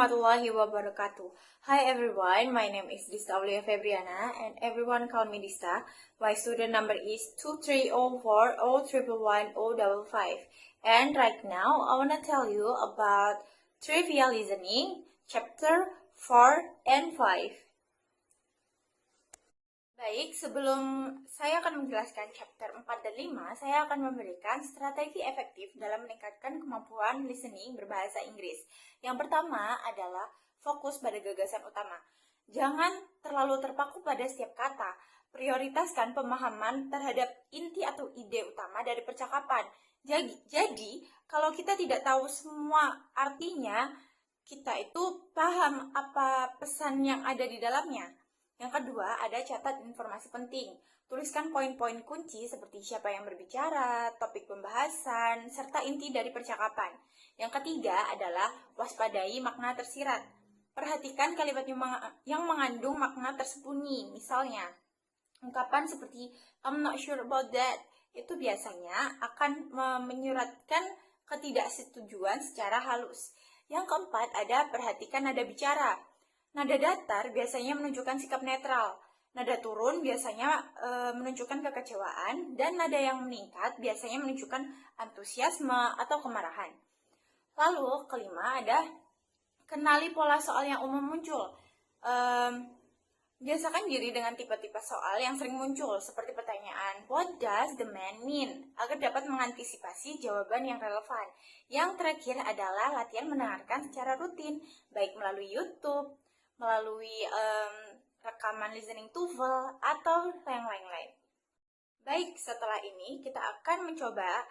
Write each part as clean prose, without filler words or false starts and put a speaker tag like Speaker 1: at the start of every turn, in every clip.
Speaker 1: warahmatullahi wabarakatuh. Hi everyone, my name is Dista Aulia Febriana and everyone call me Dista. My student number is 2304011155. And right now, I want to tell you about trivia listening, chapter 4 and 5. Baik, sebelum saya akan menjelaskan chapter 4 dan 5, saya akan memberikan strategi efektif dalam meningkatkan kemampuan listening berbahasa Inggris. Yang pertama adalah fokus pada gagasan utama. Jangan terlalu terpaku pada setiap kata. Prioritaskan pemahaman terhadap inti atau ide utama dari percakapan. Jadi, kalau kita tidak tahu semua artinya, kita itu paham apa pesan yang ada di dalamnya. Yang kedua, ada catat informasi penting. Tuliskan poin-poin kunci seperti siapa yang berbicara, topik pembahasan, serta inti dari percakapan. Yang ketiga adalah waspadai makna tersirat. Perhatikan kalimat yang mengandung makna tersembunyi. Misalnya, ungkapan seperti I'm not sure about that itu biasanya akan menyuratkan ketidaksetujuan secara halus. Yang keempat, ada perhatikan nada bicara. Nada datar biasanya menunjukkan sikap netral, nada turun biasanya menunjukkan kekecewaan, dan nada yang meningkat biasanya menunjukkan antusiasme atau kemarahan. Lalu kelima ada kenali pola soal yang umum muncul. Biasakan diri dengan tipe-tipe soal yang sering muncul, seperti pertanyaan What does the man mean? Agar dapat mengantisipasi jawaban yang relevan. Yang terakhir adalah latihan mendengarkan secara rutin, baik melalui YouTube, melalui rekaman listening TOEFL, atau yang lain-lain. Baik, setelah ini kita akan mencoba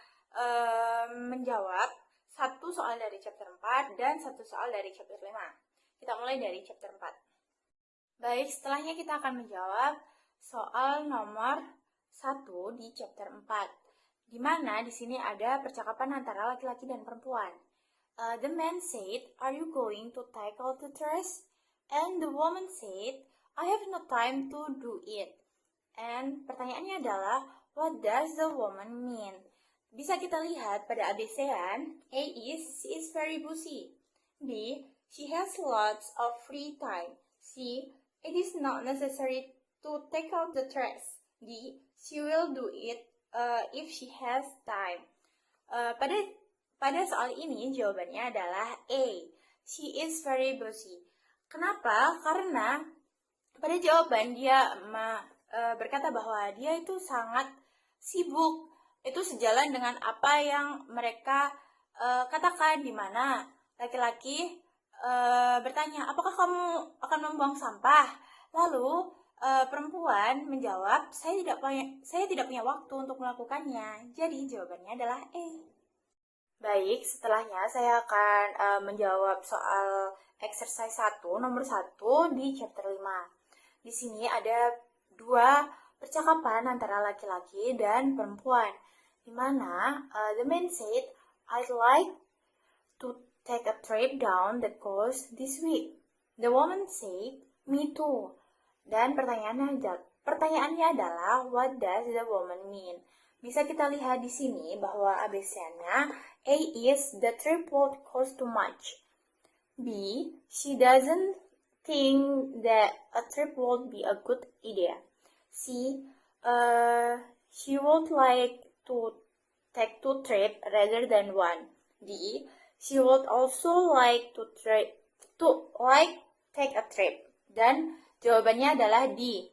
Speaker 1: menjawab satu soal dari chapter 4 dan satu soal dari chapter 5. Kita mulai dari chapter 4. Baik, setelahnya kita akan menjawab soal nomor 1 di chapter 4. Di mana di sini ada percakapan antara laki-laki dan perempuan. The man said, "Are you going to tackle the trash?" And the woman said, "I have no time to do it." And pertanyaannya adalah, what does the woman mean? Bisa kita lihat pada ABC-an. A is, she is very busy. B, she has lots of free time. C, it is not necessary to take out the trash. D, she will do it if she has time. Pada soal ini jawabannya adalah A, she is very busy. Kenapa? Karena pada jawaban dia berkata bahwa dia itu sangat sibuk. Itu sejalan dengan apa yang mereka katakan, di mana laki-laki bertanya, apakah kamu akan membuang sampah? Lalu perempuan menjawab, saya tidak punya waktu untuk melakukannya. Jadi jawabannya adalah A. Baik, setelahnya saya akan menjawab soal exercise 1, nomor 1 di chapter 5. Di sini ada dua percakapan antara laki-laki dan perempuan, di mana the man said, "I'd like to take a trip down the coast this week." The woman said, "Me too." Dan pertanyaannya adalah, what does the woman mean? Bisa kita lihat di sini bahwa ABC-nya A is, the trip won't cost too much. B, she doesn't think that a trip would be a good idea. C, she would like to take 2 trips rather than 1. D, she would also like to take a trip. Dan jawabannya adalah D.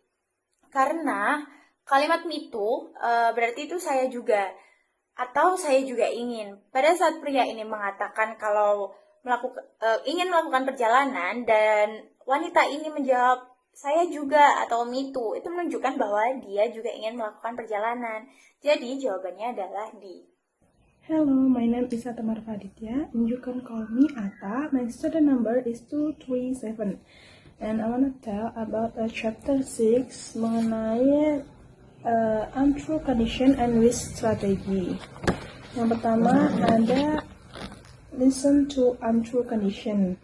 Speaker 1: Karena kalimat itu berarti itu saya juga, atau saya juga ingin. Pada saat pria ini mengatakan kalau ingin melakukan perjalanan, dan wanita ini menjawab saya juga atau me too, itu menunjukkan bahwa dia juga ingin melakukan perjalanan. Jadi jawabannya adalah D.
Speaker 2: Hello, my name is Atta Marfaditya and you can call me Atta. My student number is 237 and I want to tell about chapter 6 mengenai untrue condition and risk strategy. Yang pertama ada listen to untrue condition.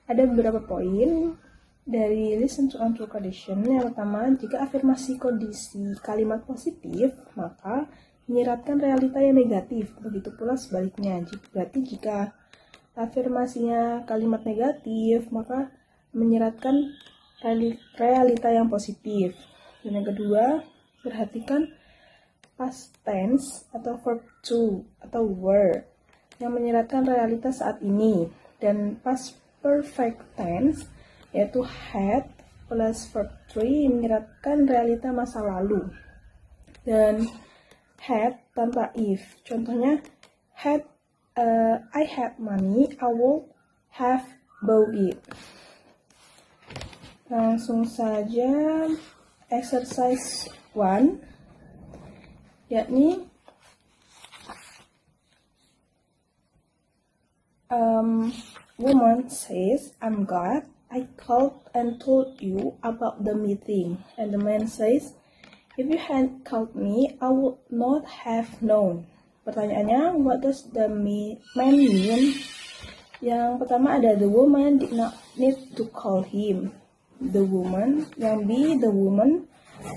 Speaker 2: Ada beberapa poin dari listen to untrue condition. Yang pertama, jika afirmasi kondisi kalimat positif, maka menyiratkan realita yang negatif. Begitu pula sebaliknya. Berarti jika afirmasinya kalimat negatif, maka menyeratkan realita yang positif. Dan yang kedua, perhatikan past tense atau verb to atau were yang menyeratkan realitas saat ini. Dan past perfect tense yaitu had plus verb 3 menyeratkan realita masa lalu. Dan had tanpa if. Contohnya, I had money, I would have bought it. Langsung saja exercise 1, yakni woman says, I'm glad I called and told you about the meeting. And the man says, if you had called me, I would not have known. Pertanyaannya, what does the man mean? Yang pertama ada the woman did not need to call him. The woman, yang B, the woman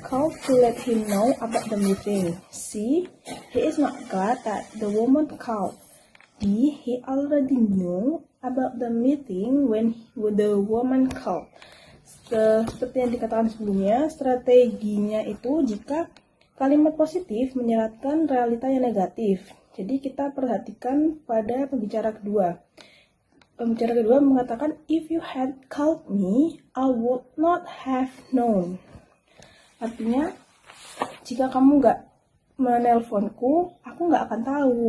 Speaker 2: called to let him know about the meeting. C, he is not glad that the woman called. D, he already knew about the meeting when the woman called. Seperti yang dikatakan sebelumnya, strateginya itu jika kalimat positif menyeratkan realita yang negatif. Jadi kita perhatikan pada pembicara kedua. Pembicara kedua mengatakan, if you had called me, I would not have known. Artinya, jika kamu nggak menelponku, aku nggak akan tahu.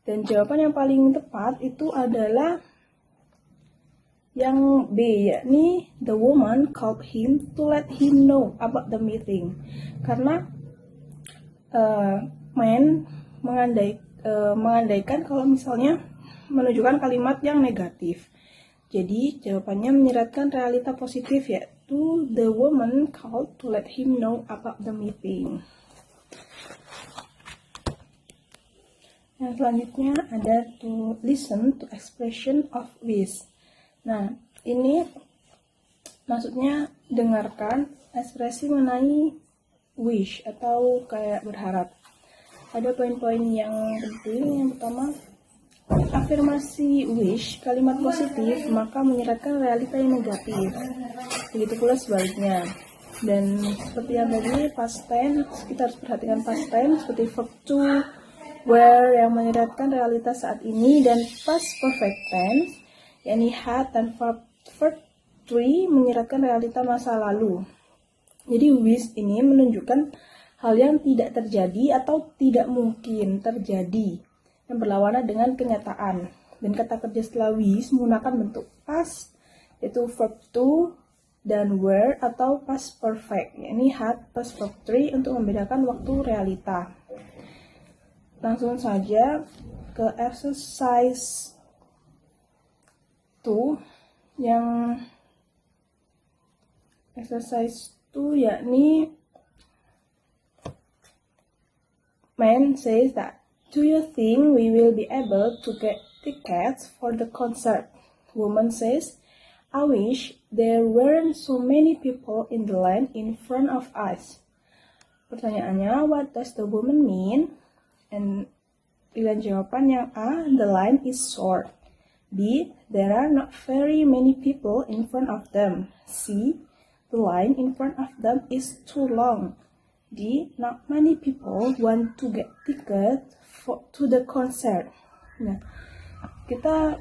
Speaker 2: Dan jawaban yang paling tepat itu adalah yang B, yakni the woman called him to let him know about the meeting. Karena man mengandaikan kalau misalnya menunjukkan kalimat yang negatif. Jadi jawabannya menyeratkan realita positif, yaitu the woman called to let him know about the meeting. Yang selanjutnya ada to listen to expression of wish. Nah, ini maksudnya dengarkan ekspresi mengenai wish atau kayak berharap. Ada poin-poin yang penting. Yang pertama, afirmasi wish, kalimat positif, maka menyeratkan realita yang negatif. Begitu pula sebaliknya. Dan seperti yang tadi, past tense, kita harus perhatikan past tense seperti verb to, where yang menyeratkan realitas saat ini, dan past perfect tense yakni had dan verb 3 menyeratkan realita masa lalu. Jadi wish ini menunjukkan hal yang tidak terjadi atau tidak mungkin terjadi, yang berlawanan dengan kenyataan. Dan kata kerja setelah wish menggunakan bentuk past, yaitu verb to dan were atau past perfect, yakni had plus verb 3 untuk membedakan waktu realita. Langsung saja ke exercise 2, yang exercise 2 yakni man says that, do you think we will be able to get tickets for the concert? Woman says, I wish there weren't so many people in the line in front of us. Pertanyaannya, what does the woman mean? And pilihan jawaban yang A, the line is short. B, there are not very many people in front of them. C, the line in front of them is too long. D, not many people want to get tickets to the concert. Nah, kita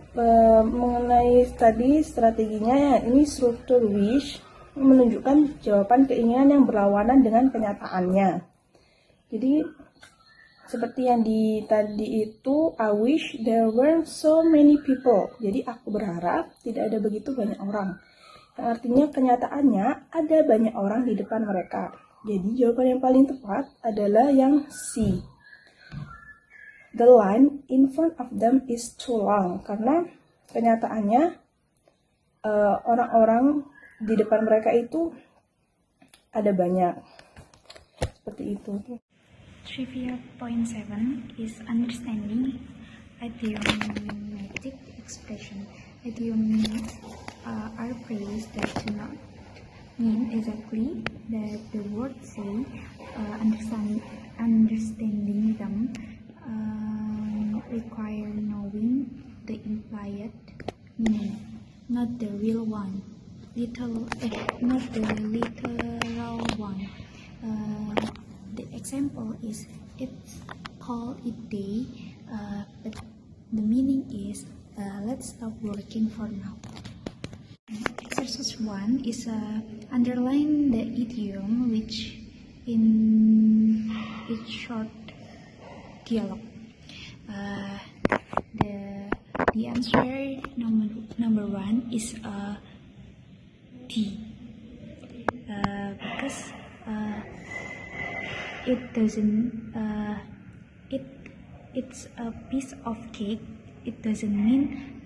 Speaker 2: mengenai tadi strateginya, ya, ini struktur wish menunjukkan jawaban keinginan yang berlawanan dengan kenyataannya. Jadi seperti yang tadi itu, I wish there were so many people. Jadi aku berharap tidak ada begitu banyak orang. Yang artinya kenyataannya ada banyak orang di depan mereka. Jadi jawaban yang paling tepat adalah yang C. The line in front of them is too long. Karena kenyataannya orang-orang di depan mereka itu ada banyak. Seperti itu.
Speaker 3: Trivia point 7 is understanding idiomatic expression. Idioms are phrases that do not mean exactly that the words say. Understanding them require knowing the implied meaning, not the real one. Not the literal one. The example is it's called it day, but the meaning is let's stop working for now. Exercise 1 is underline the idiom which in each short dialogue. The answer number 1 is D, because it doesn't it's a piece of cake. It doesn't mean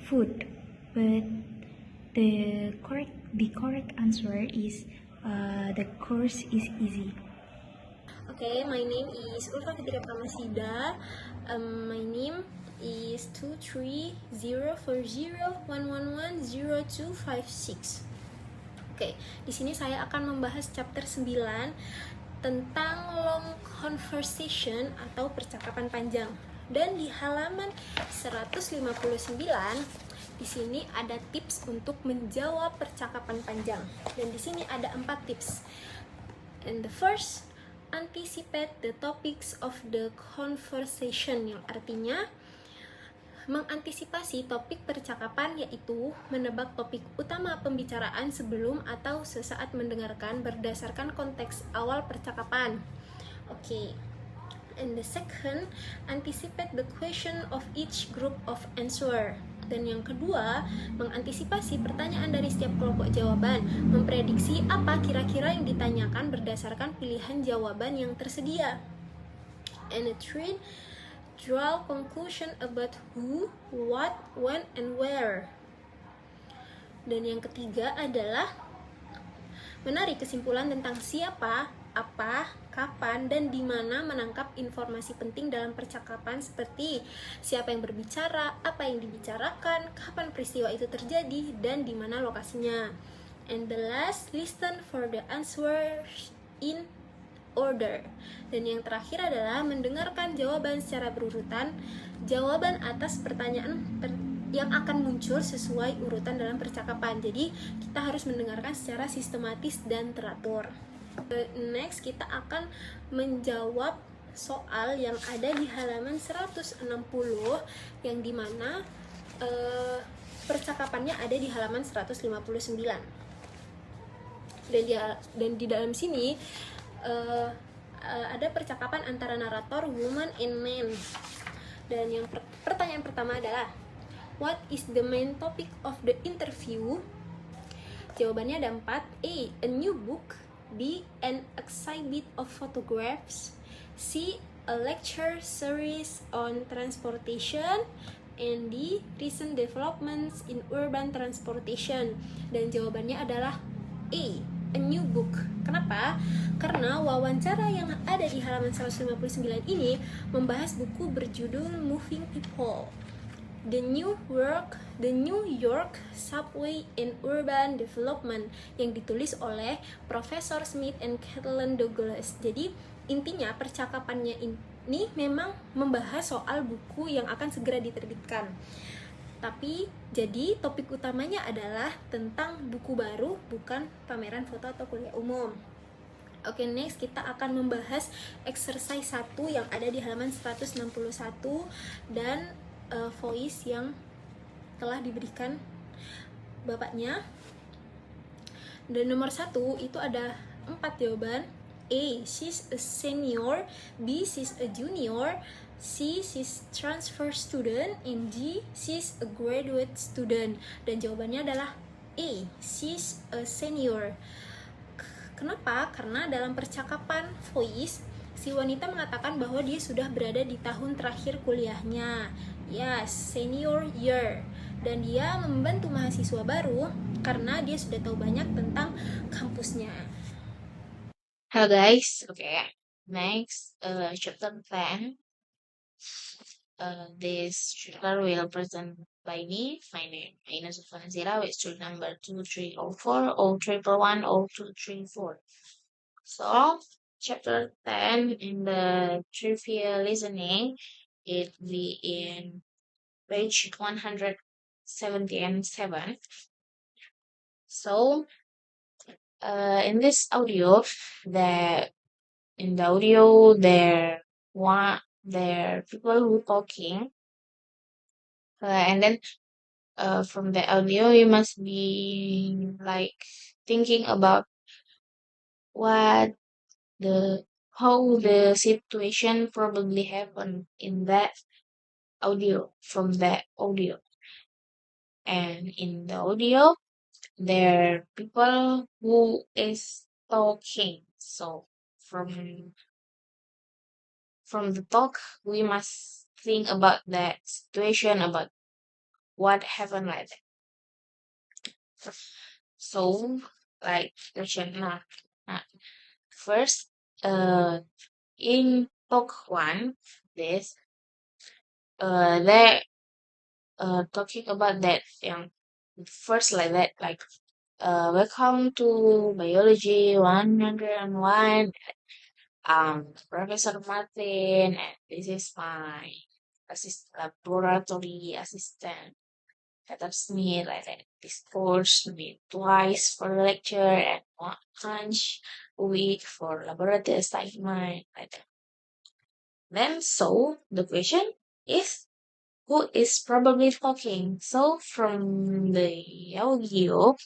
Speaker 3: food, but the correct answer is the course is easy.
Speaker 4: Okay, my name is Ulfa Fitria Pramasida. My name is 23040111026. Oke, di sini saya akan membahas chapter 9 tentang long conversation atau percakapan panjang. Dan di halaman 159 di sini ada tips untuk menjawab percakapan panjang. Dan di sini ada 4 tips. And the first, anticipate the topics of the conversation, yang artinya mengantisipasi topik percakapan, yaitu menebak topik utama pembicaraan sebelum atau sesaat mendengarkan berdasarkan konteks awal percakapan. Oke. And the second, anticipate the question of each group of answer. Dan yang kedua, mengantisipasi pertanyaan dari setiap kelompok jawaban, memprediksi apa kira-kira yang ditanyakan berdasarkan pilihan jawaban yang tersedia. And the third, draw conclusion about who, what, when, and where. Dan yang ketiga adalah menarik kesimpulan tentang siapa, apa, kapan, dan di mana menangkap informasi penting dalam percakapan, seperti siapa yang berbicara, apa yang dibicarakan, kapan peristiwa itu terjadi, dan di mana lokasinya. And the last, listen for the answers in order. Dan yang terakhir adalah mendengarkan jawaban secara berurutan, jawaban atas pertanyaan yang akan muncul sesuai urutan dalam percakapan. Jadi kita harus mendengarkan secara sistematis dan teratur. Next, kita akan menjawab soal yang ada di halaman 160, yang dimana percakapannya ada di halaman 159. Dan di dalam sini ada percakapan antara narator, woman, and man. Dan yang pertanyaan pertama adalah, what is the main topic of the interview? Jawabannya ada 4. A new book. B, an exhibit of photographs. C, a lecture series on transportation. And D, recent developments in urban transportation. Dan jawabannya adalah A new book. Kenapa? Karena wawancara yang ada di halaman 159 ini membahas buku berjudul Moving People, The New York Subway and Urban Development, yang ditulis oleh Profesor Smith and Kathleen Douglas. Jadi intinya percakapannya ini memang membahas soal buku yang akan segera diterbitkan. Tapi jadi topik utamanya adalah tentang buku baru, bukan pameran foto atau kuliah umum. Oke, next kita akan membahas exercise 1 yang ada di halaman 161 dan voice yang telah diberikan bapaknya. Dan nomor 1 itu ada 4 jawaban. A, she's a senior. B, she's a junior. C, she's transfer student. And D, she's a graduate student. Dan jawabannya adalah A, she's a senior. Kenapa? Karena dalam percakapan voice, si wanita mengatakan bahwa dia sudah berada di tahun terakhir kuliahnya. Yes, senior year. Dan dia membantu mahasiswa baru karena dia sudah tahu banyak tentang kampusnya.
Speaker 5: Hello guys, okay. Next, chapter 10. This chapter will present by me. My name is Ina Zulfanazira with student number 2304 011 0234. So, chapter 10 in the trivia listening, it be in page 177. So, in this audio, the in the audio there people who talking, and then from the audio you must be like thinking about what the how the situation probably happened in that audio from that audio. And in the audio there are people who is talking. So from the talk we must think about that situation, about what happened like that. So like question nah, first in talk one, this they talking about that yang first like that, like welcome to biology 101. Professor Martin, and this is my laboratory assistant. That's me, like that. This course meet twice for lecture and once a week for laboratory assignment, like that. Then, so the question is, who is probably talking? So from the audio,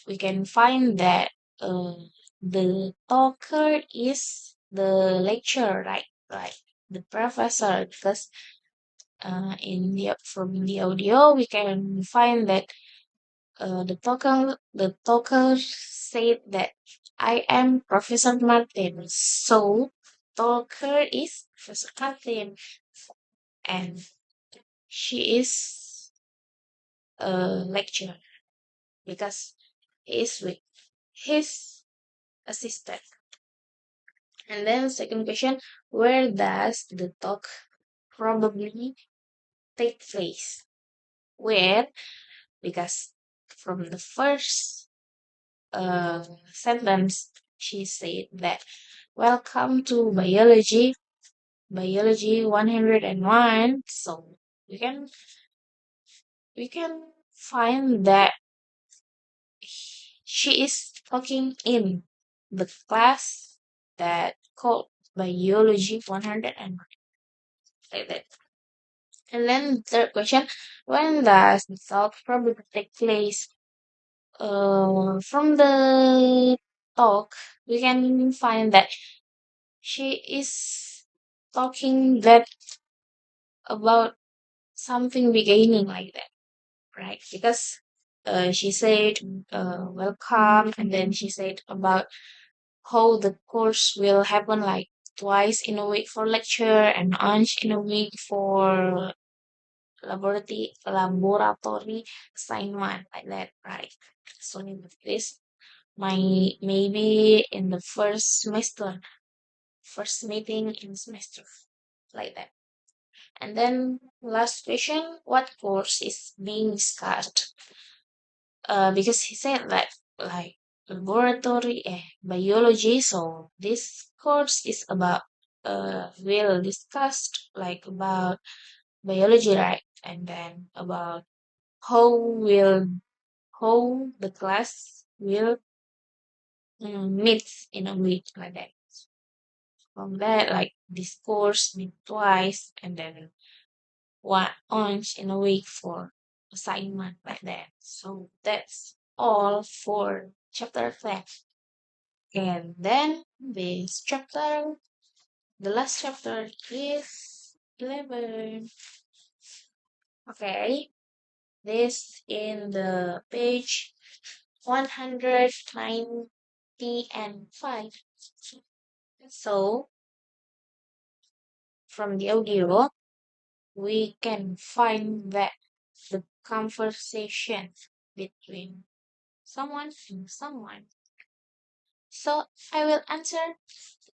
Speaker 5: we can find that uh, the talker is the lecturer, right? Right, the professor, because in the from the audio we can find that the talker said that I am Professor Martin. So talker is Professor Martin, and she is a lecturer because he is with his assistant. And then second question, where does the talk probably take place? Where? Because from the first sentence, she said that welcome to biology 101. So we can we can find that she is talking in the class that called biology 101, like that. And then third question, when does the talk probably take place? From the talk, we can find that she is talking that about something beginning like that, right? Because she said welcome, and then she said about how the course will happen like twice in a week for lecture and once in a week for laboratory assignment, like that, right? So this my maybe in the first meeting in semester, like that. And then last question, what course is being discussed? Because he said that like laboratory biology, so this course is about will discussed like about biology, right? And then about how will how the class will meet in a week, like that. From that, like this course meet twice and then once in a week for assignment, like that. So that's all for chapter 10. And then this chapter, the last chapter is 11. Okay, this in the page 190 and 5. So from the audio, we can find that the conversation between someone and someone. So I will answer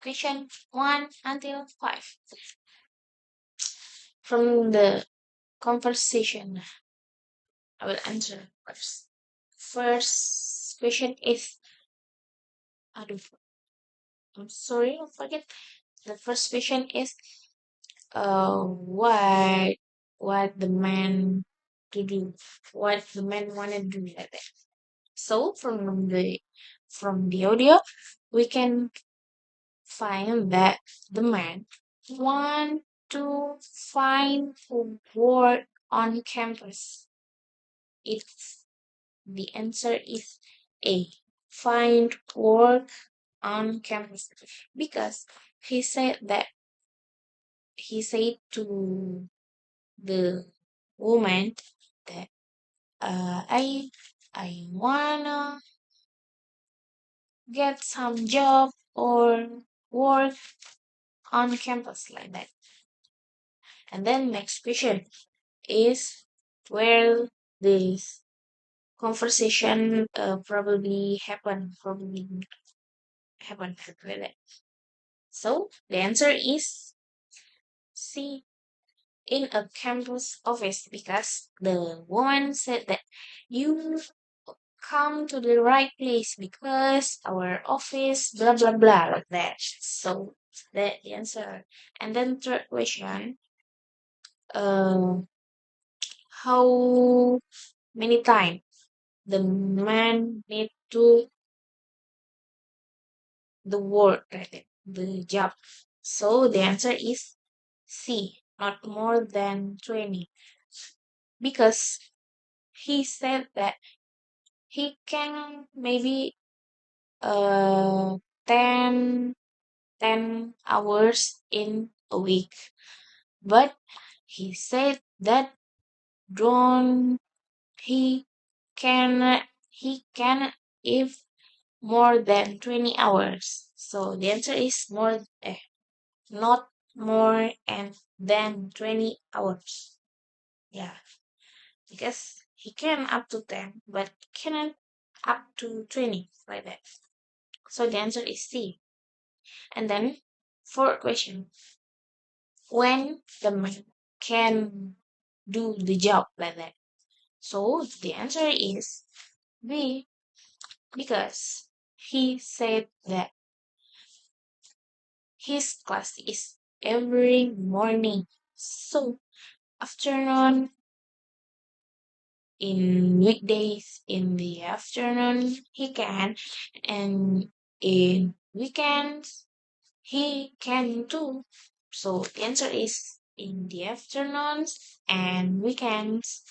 Speaker 5: question 1 until 5. From the conversation, I will answer first. First question is, aduh, I'm sorry, I forget. The first question is what the man to do, what the man wanna do like that. So from the audio, we can find that the man want to find work on campus. It's the answer is A. Find work on campus because he said that he said to the woman that I wanna get some job or work on campus like that. And then next question is where this conversation probably happen like that. So the answer is C, in a campus office, because the woman said that you come to the right place because our office blah blah blah like that. So that the answer. And then third question, uh, how many times the man need to the work like that, the job. So the answer is C, not more than 20, because he said that he can maybe uh 10 10 hours in a week, but he said that don't he can he can if more than 20 hours. So the answer is not more and than 20 hours. Yeah, because he can up to 10 but cannot up to 20 like that. So the answer is C. And then fourth question, when the man can do the job like that. So the answer is B, because he said that his class is every morning. So afternoon, in weekdays in the afternoon he can, and in weekends he can too. So the answer is in the afternoons and weekends.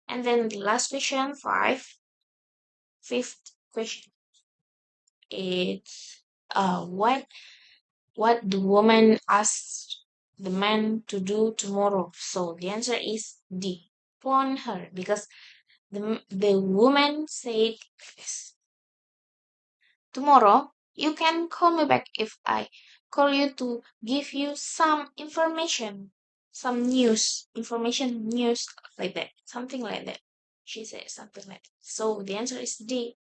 Speaker 5: And then the last question, fifth question, it's what the woman asked the man to do tomorrow. So the answer is D, phone her, because the woman said this. Tomorrow you can call me back if I call you to give you some information, some news like that, something like that. She said something like that. So the answer is D.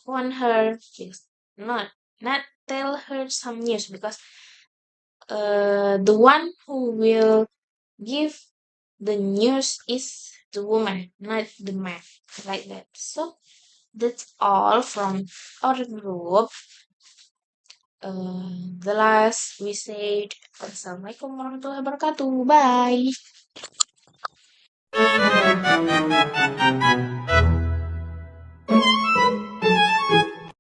Speaker 5: Phone her, because not tell her some news, because the one who will give the news is the woman, not the man, like that. So that's all from our group. The last we said, Assalamualaikum warahmatullahi wabarakatuh. Bye.